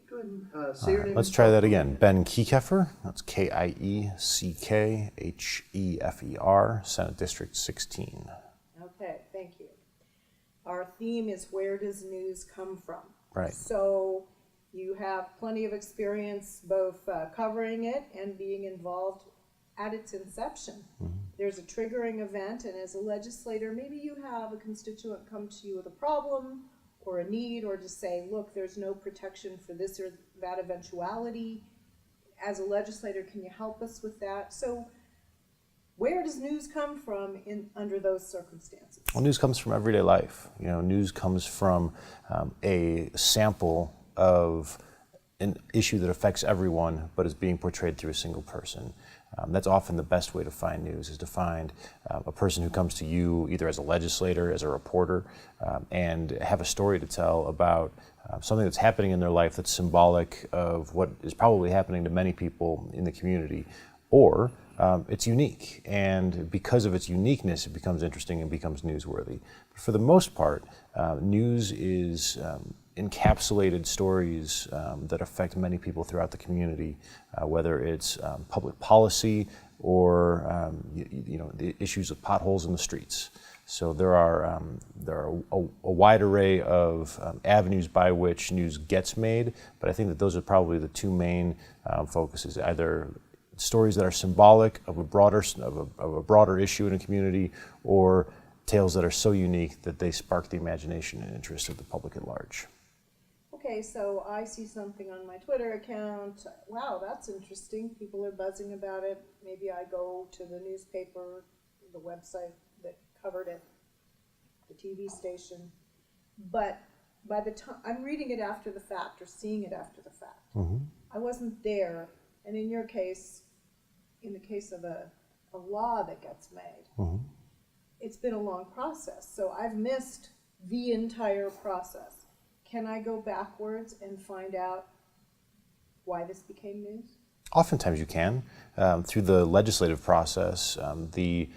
Go ahead and say your name. Let's try that again. Ben Kieckhefer, that's Kiekhefer, Senate District 16. Okay, thank you. Our theme is where does news come from? Right. So you have plenty of experience both covering it and being involved at its inception. Mm-hmm. There's a triggering event, and as a legislator, maybe you have a constituent come to you with a problem or a need, or to say, look, there's no protection for this or that eventuality. As a legislator, can you help us with that? So where does news come from under those circumstances? Well, news comes from everyday life. News comes from a sample of an issue that affects everyone, but is being portrayed through a single person. That's often the best way to find news, is to find a person who comes to you either as a legislator, as a reporter, and have a story to tell about something that's happening in their life that's symbolic of what is probably happening to many people in the community, or it's unique, and because of its uniqueness, it becomes interesting and becomes newsworthy. But for the most part, news is encapsulated stories that affect many people throughout the community, whether it's public policy or the issues of potholes in the streets. So there are a wide array of avenues by which news gets made, but I think that those are probably the two main focuses: either stories that are symbolic of a broader issue in a community, or tales that are so unique that they spark the imagination and interest of the public at large. Okay, so I see something on my Twitter account. Wow, that's interesting. People are buzzing about it. Maybe I go to the newspaper, the website that covered it, the TV station. But by the time I'm reading it after the fact or seeing it after the fact, I wasn't there. And in your case, in the case of a law that gets made, it's been a long process. So I've missed the entire process. Can I go backwards and find out why this became news? Oftentimes you can. Through the legislative process, the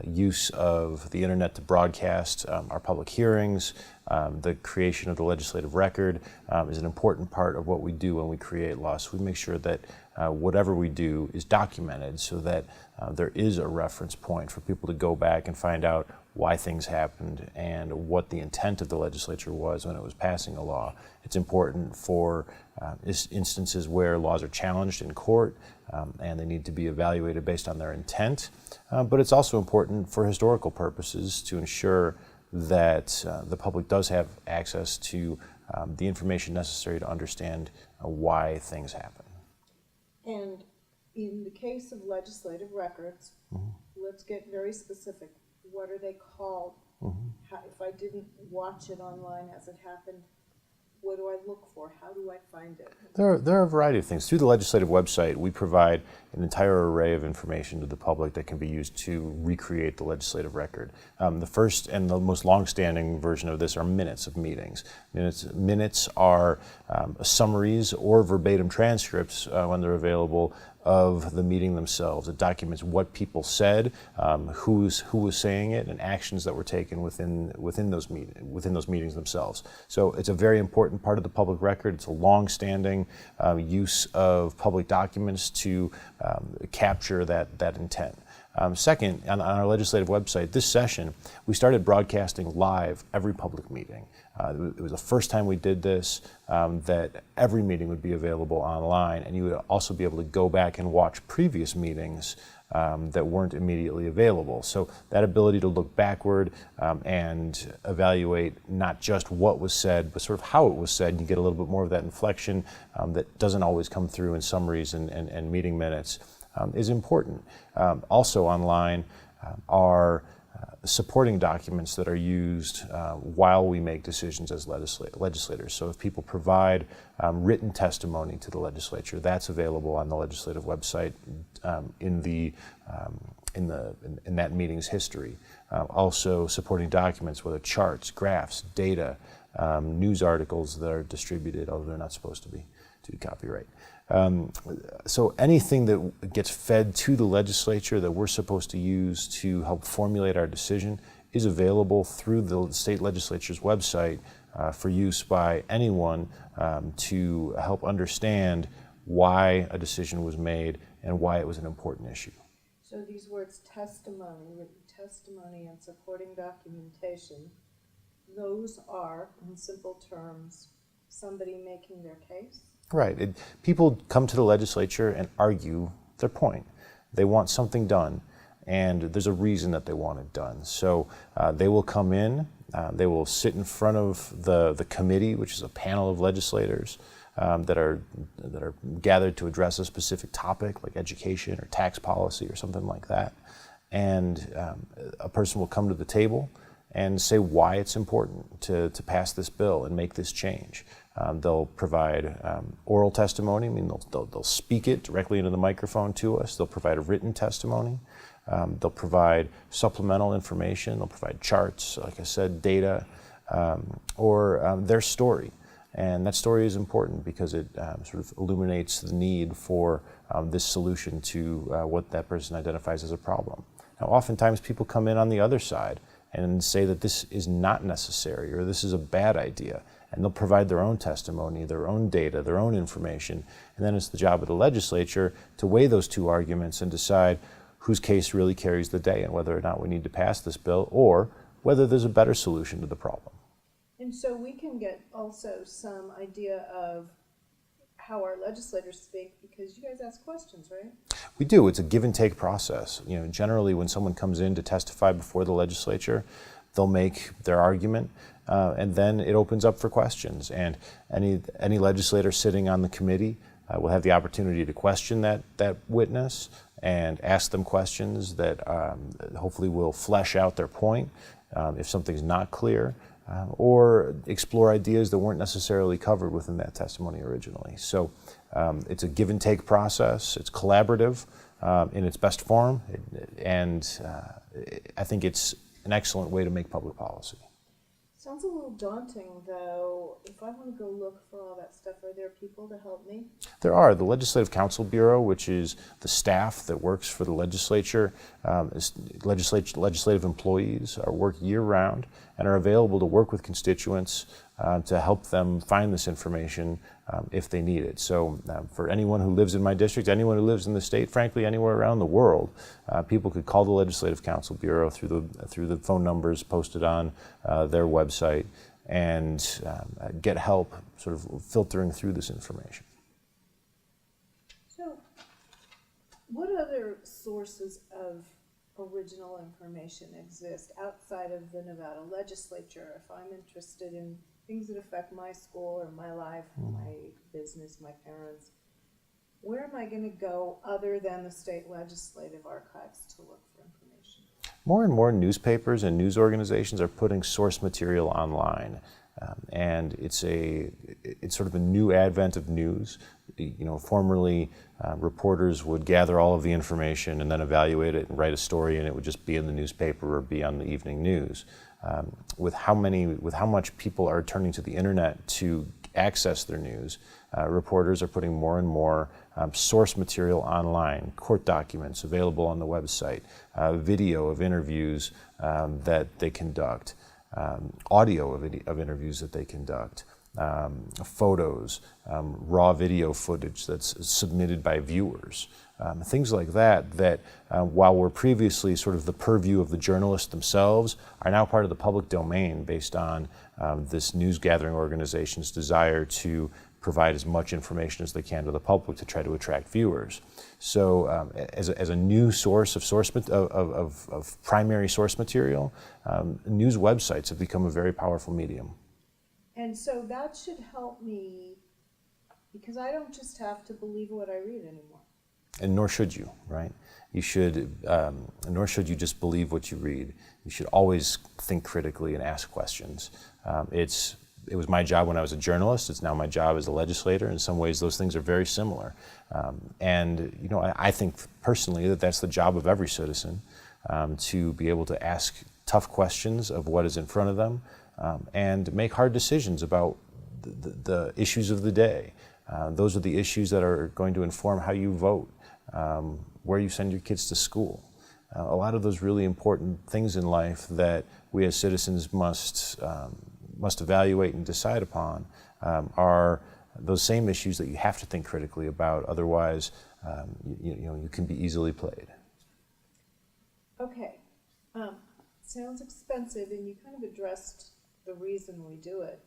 use of the internet to broadcast our public hearings, the creation of the legislative record is an important part of what we do when we create laws. So we make sure that whatever we do is documented, so that there is a reference point for people to go back and find out why things happened and what the intent of the legislature was when it was passing a law. It's important for instances where laws are challenged in court and they need to be evaluated based on their intent. But it's also important for historical purposes to ensure that the public does have access to the information necessary to understand why things happen. And in the case of legislative records, let's get very specific. What are they called? If I didn't watch it online as it happened, what do I look for? How do I find it? There are a variety of things. Through the legislative website, we provide an entire array of information to the public that can be used to recreate the legislative record. The first and the most long-standing version of this are minutes of meetings. Minutes are summaries or verbatim transcripts, when they're available, of the meeting themselves. It documents what people said, who was saying it, and actions that were taken within those meetings themselves. So it's a very important part of the public record. It's a long-standing use of public documents to capture that intent. Second, on our legislative website, this session, we started broadcasting live every public meeting. It was the first time we did this, that every meeting would be available online, and you would also be able to go back and watch previous meetings that weren't immediately available. So that ability to look backward and evaluate not just what was said, but sort of how it was said, and you get a little bit more of that inflection that doesn't always come through in summaries and meeting minutes, is important. Also online are supporting documents that are used while we make decisions as legislators. So if people provide written testimony to the legislature, that's available on the legislative website in that meeting's history. Also supporting documents, whether charts, graphs, data, news articles that are distributed, although they're not supposed to be, due to copyright. So anything that gets fed to the legislature that we're supposed to use to help formulate our decision is available through the state legislature's website for use by anyone to help understand why a decision was made and why it was an important issue. So these words testimony, written testimony, and supporting documentation, those are, in simple terms, somebody making their case? Right. People come to the legislature and argue their point. They want something done, and there's a reason that they want it done. So they will come in, they will sit in front of the committee, which is a panel of legislators that are gathered to address a specific topic like education or tax policy or something like that. And a person will come to the table and say why it's important to pass this bill and make this change. They'll provide oral testimony. I mean, they'll speak it directly into the microphone to us. They'll provide a written testimony. They'll provide supplemental information. They'll provide charts, like I said, data, or their story. And that story is important because it sort of illuminates the need for this solution to what that person identifies as a problem. Now, oftentimes people come in on the other side and say that this is not necessary or this is a bad idea. And they'll provide their own testimony, their own data, their own information. And then it's the job of the legislature to weigh those two arguments and decide whose case really carries the day and whether or not we need to pass this bill or whether there's a better solution to the problem. And so we can get also some idea of how our legislators think because you guys ask questions, right? We do. It's a give and take process. You know, generally when someone comes in to testify before the legislature, they'll make their argument, and then it opens up for questions. And any legislator sitting on the committee will have the opportunity to question that witness and ask them questions that hopefully will flesh out their point if something's not clear, or explore ideas that weren't necessarily covered within that testimony originally. So it's a give and take process. It's collaborative in its best form, and I think it's an excellent way to make public policy. Sounds a little daunting, though. If I want to go look for all that stuff, are there people to help me? There are. The Legislative Counsel Bureau, which is the staff that works for the legislature, legislative employees work year-round and are available to work with constituents to help them find this information if they need it. So for anyone who lives in my district, anyone who lives in the state, frankly, anywhere around the world, people could call the Legislative Counsel Bureau through the phone numbers posted on their website and get help sort of filtering through this information. So what other sources of original information exist outside of the Nevada legislature if I'm interested in things that affect my school or my life, my business, my parents? Where am I going to go other than the state legislative archives to look for information? More and more newspapers and news organizations are putting source material online. And it's sort of a new advent of news. You know, formerly reporters would gather all of the information and then evaluate it and write a story, and it would just be in the newspaper or be on the evening news. With how much people are turning to the internet to access their news, reporters are putting more and more source material online, court documents available on the website, video of interviews that they conduct. Audio of interviews that they conduct, photos, raw video footage that's submitted by viewers, things like that while were previously sort of the purview of the journalists themselves, are now part of the public domain based on this news gathering organization's desire to provide as much information as they can to the public to try to attract viewers. So as a new source of primary source material, news websites have become a very powerful medium. And so that should help me because I don't just have to believe what I read anymore. And nor should you, right? You should, nor should you just believe what you read. You should always think critically and ask questions. It was my job when I was a journalist. It's now my job as a legislator. In some ways, those things are very similar. And you know, I think personally that that's the job of every citizen, to be able to ask tough questions of what is in front of them and make hard decisions about the issues of the day. Those are the issues that are going to inform how you vote, where you send your kids to school. A lot of those really important things in life that we as citizens must evaluate and decide upon are those same issues that you have to think critically about. Otherwise, you can be easily played. Okay. Sounds expensive, and you kind of addressed the reason we do it,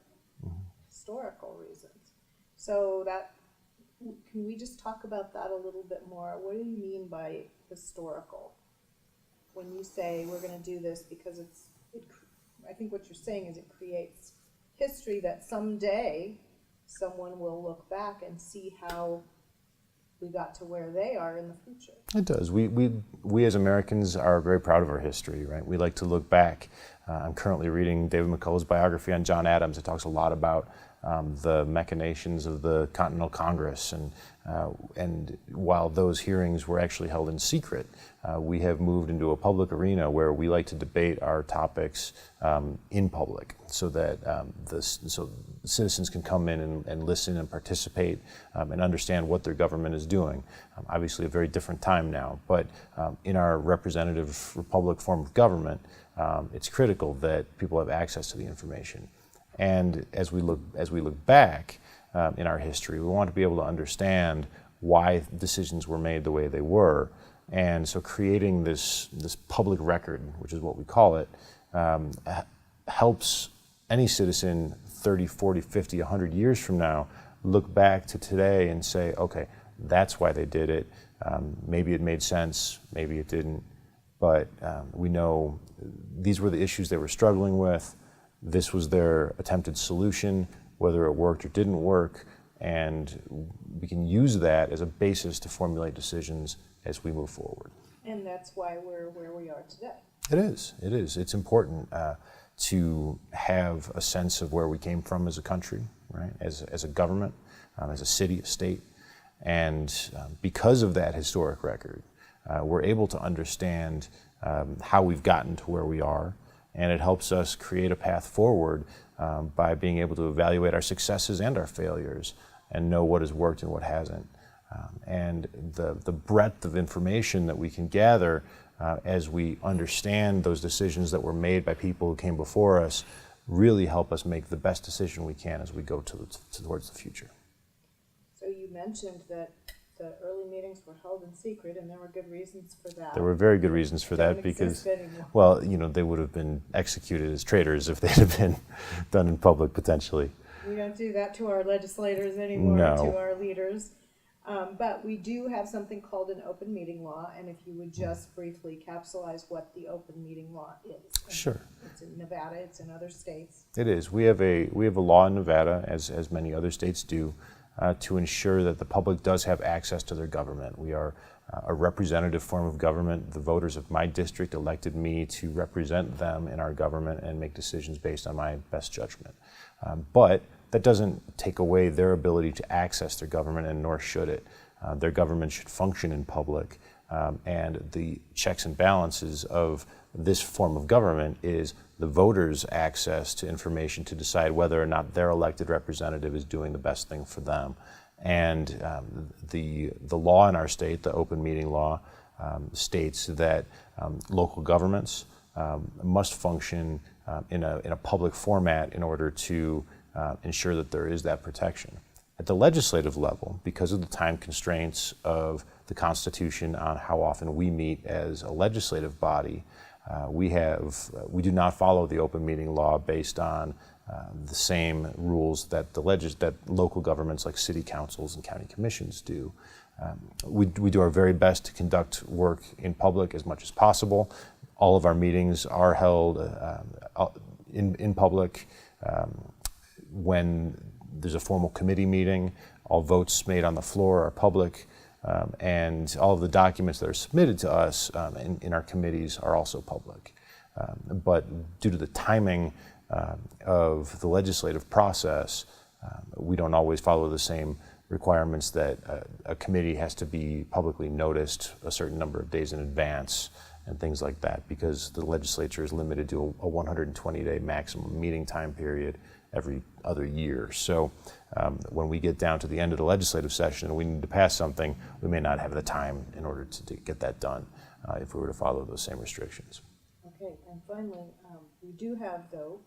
historical reasons. So can we just talk about that a little bit more? What do you mean by historical? When you say we're going to do this because I think what you're saying is it creates history that someday someone will look back and see how we got to where they are in the future. It does. We as Americans are very proud of our history, right? We like to look back. I'm currently reading David McCullough's biography on John Adams. It talks a lot about the machinations of the Continental Congress, and while those hearings were actually held in secret, we have moved into a public arena where we like to debate our topics in public, so that so citizens can come in and listen and participate and understand what their government is doing. Obviously, a very different time now, but in our representative republic form of government, it's critical that people have access to the information. And as we look back in our history, we want to be able to understand why decisions were made the way they were. And so creating this public record, which is what we call it, helps any citizen 30, 40, 50, 100 years from now look back to today and say, okay, that's why they did it. Maybe it made sense, maybe it didn't. But we know these were the issues they were struggling with. This was their attempted solution, whether it worked or didn't work, and we can use that as a basis to formulate decisions as we move forward. And that's why we're where we are today. It is. It is. It's important to have a sense of where we came from as a country, right? As a government, as a city, a state, and because of that historic record, we're able to understand how we've gotten to where we are. And it helps us create a path forward by being able to evaluate our successes and our failures and know what has worked and what hasn't. And the breadth of information that we can gather as we understand those decisions that were made by people who came before us really help us make the best decision we can as we go towards the future. So you mentioned that the early meetings were held in secret, and there were good reasons for that. There were very good reasons for that because, well, they would have been executed as traitors if they had been done in public potentially. We don't do that to our legislators anymore, No. To our leaders. But we do have something called an open meeting law, and if you would just briefly capsulize what the open meeting law is. Sure. It's in Nevada, it's in other states. It is. We have a law in Nevada, as many other states do, to ensure that the public does have access to their government. We are a representative form of government. The voters of my district elected me to represent them in our government and make decisions based on my best judgment. But that doesn't take away their ability to access their government, and nor should it. Their government should function in public, and the checks and balances of this form of government is the voters' access to information to decide whether or not their elected representative is doing the best thing for them. And the law in our state, the open meeting law, states that local governments must function in a public format in order to ensure that there is that protection. At the legislative level, because of the time constraints of the Constitution on how often we meet as a legislative body, we do not follow the open meeting law based on the same rules that that local governments like city councils and county commissions do. We do our very best to conduct work in public as much as possible. All of our meetings are held in public. When there's a formal committee meeting, all votes made on the floor are public, and all of the documents that are submitted to us in our committees are also public. But due to the timing of the legislative process, we don't always follow the same requirements that a committee has to be publicly noticed a certain number of days in advance and things like that, because the legislature is limited to a 120-day maximum meeting time period every other year. So when we get down to the end of the legislative session and we need to pass something, we may not have the time in order to get that done if we were to follow those same restrictions. Okay, and finally, we do have, though,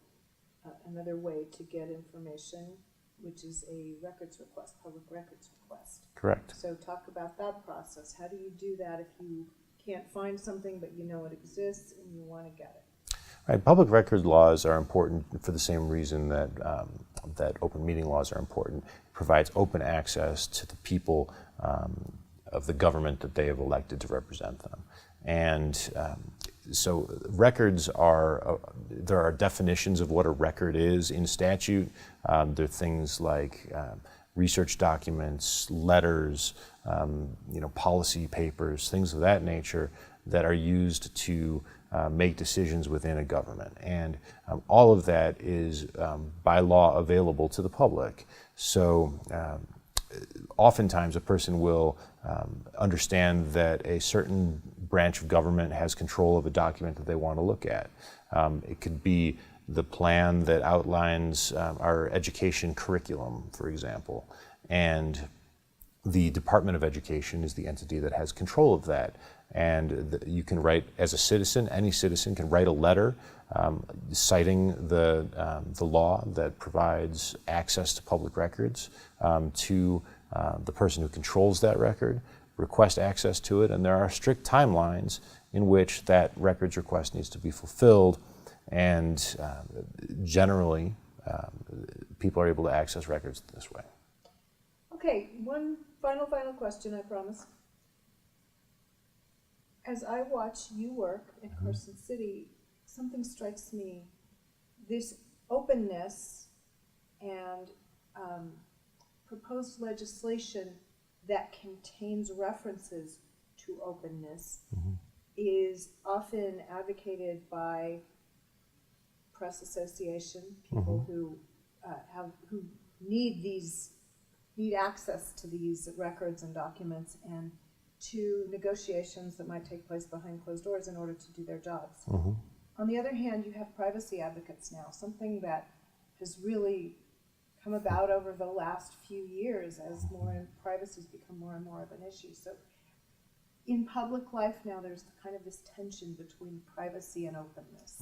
another way to get information, which is a records request, public records request. Correct. So talk about that process. How do you do that if you can't find something but you know it exists and you want to get it? Right. Public record laws are important for the same reason that that open meeting laws are important. It provides open access to the people of the government that they have elected to represent them. And so records are, there are definitions of what a record is in statute. There are things like research documents, letters, policy papers, things of that nature that are used to make decisions within a government. And all of that is by law available to the public. So oftentimes a person will understand that a certain branch of government has control of a document that they want to look at. It could be the plan that outlines our education curriculum, for example, and the Department of Education is the entity that has control of that. And you can write, as a citizen, any citizen can write a letter citing the law that provides access to public records to the person who controls that record, request access to it, and there are strict timelines in which that records request needs to be fulfilled, and generally people are able to access records this way. Okay, one final question, I promise. As I watch you work in Carson City, something strikes me. This openness and proposed legislation that contains references to openness is often advocated by press association, people who need access to these records and documents, and to negotiations that might take place behind closed doors in order to do their jobs. On the other hand, you have privacy advocates now, something that has really come about over the last few years as privacy has become more and more of an issue. So in public life now, there's kind of this tension between privacy and openness.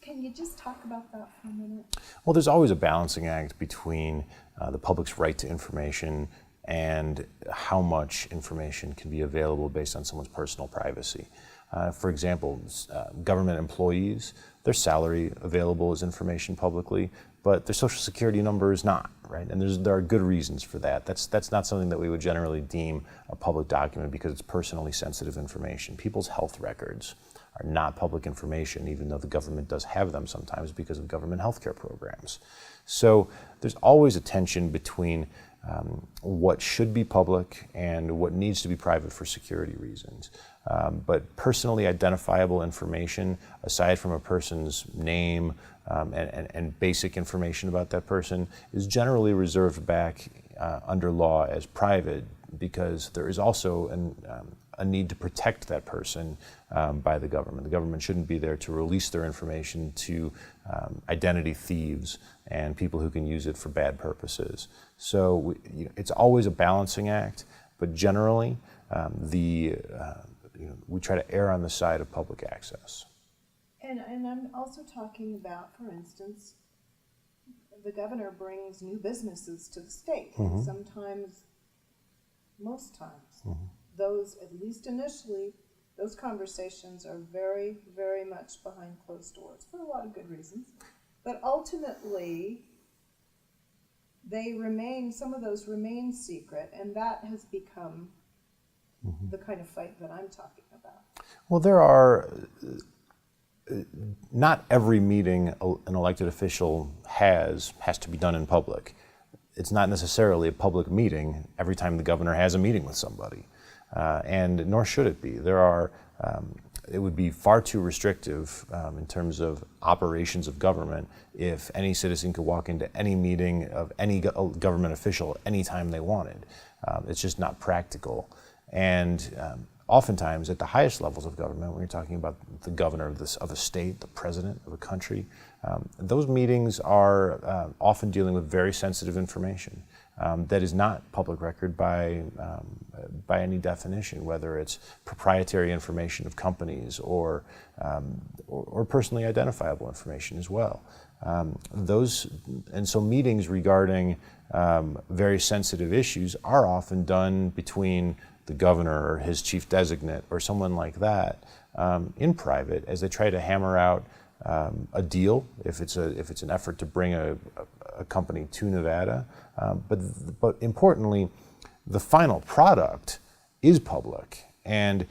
Can you just talk about that for a minute? Well, there's always a balancing act between the public's right to information and how much information can be available based on someone's personal privacy. For example, government employees, their salary available as information publicly, but their social security number is not, right? And there are good reasons for that. That's not something that we would generally deem a public document because it's personally sensitive information. People's health records are not public information, even though the government does have them sometimes because of government healthcare programs. So there's always a tension between what should be public and what needs to be private for security reasons. But personally identifiable information, aside from a person's name and basic information about that person, is generally reserved back under law as private, because there is also a need to protect that person by the government. The government shouldn't be there to release their information to identity thieves and people who can use it for bad purposes. So it's always a balancing act, but generally we try to err on the side of public access. And I'm also talking about, for instance, the governor brings new businesses to the state. Sometimes, most times, those, at least initially, those conversations are very, very much behind closed doors for a lot of good reasons. But ultimately, some of those remain secret, and that has become the kind of fight that I'm talking about. Well, there are, not every meeting an elected official has to be done in public. It's not necessarily a public meeting every time the governor has a meeting with somebody, and nor should it be. It would be far too restrictive in terms of operations of government if any citizen could walk into any meeting of any government official anytime they wanted. It's just not practical. And oftentimes at the highest levels of government, when you're talking about the governor of a state, the president of a country, those meetings are often dealing with very sensitive information. that is not public record by any definition, whether it's proprietary information of companies or personally identifiable information as well. And so meetings regarding very sensitive issues are often done between the governor or his chief designate or someone like that in private as they try to hammer out a deal if it's an effort to bring a company to Nevada. But importantly, the final product is public, and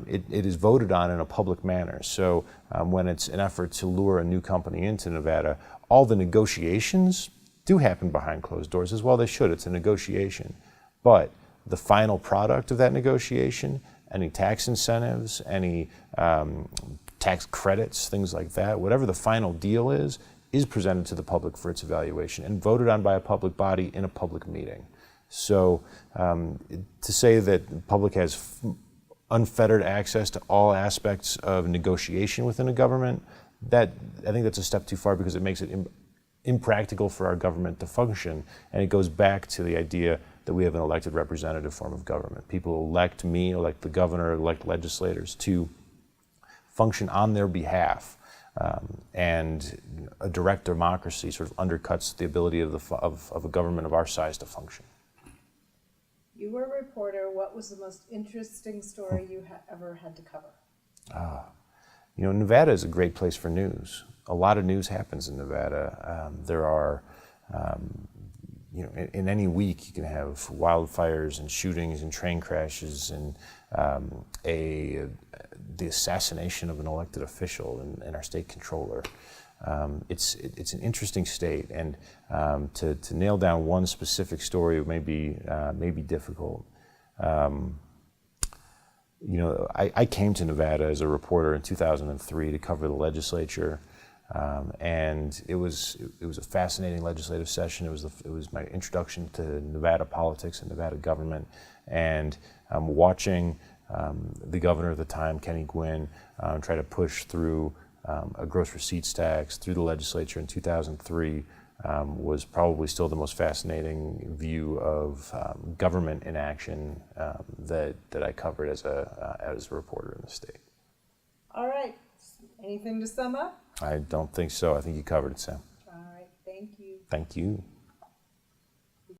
it is voted on in a public manner. So when it's an effort to lure a new company into Nevada, all the negotiations do happen behind closed doors as well. They should. It's a negotiation. But the final product of that negotiation, any tax incentives, any tax credits, things like that, whatever the final deal is presented to the public for its evaluation and voted on by a public body in a public meeting. So to say that the public has unfettered access to all aspects of negotiation within a government, I think that's a step too far, because it makes it impractical for our government to function, and it goes back to the idea that we have an elected representative form of government. People elect me, elect the governor, elect legislators to function on their behalf, and a direct democracy sort of undercuts the ability of a government of our size to function. You were a reporter. What was the most interesting story you ever had to cover? Nevada is a great place for news. A lot of news happens in Nevada. There are, in any week you can have wildfires and shootings and train crashes and the assassination of an elected official and our state controller. It's an interesting state, and to nail down one specific story may be difficult. I came to Nevada as a reporter in 2003 to cover the legislature, and it was a fascinating legislative session. It was my introduction to Nevada politics and Nevada government, and watching the governor at the time, Kenny Gwinn, try to push through a gross receipts tax through the legislature in 2003 was probably still the most fascinating view of government in action that I covered as a reporter in the state. All right. Anything to sum up? I don't think so. I think you covered it, Sam. All right. Thank you. Thank you.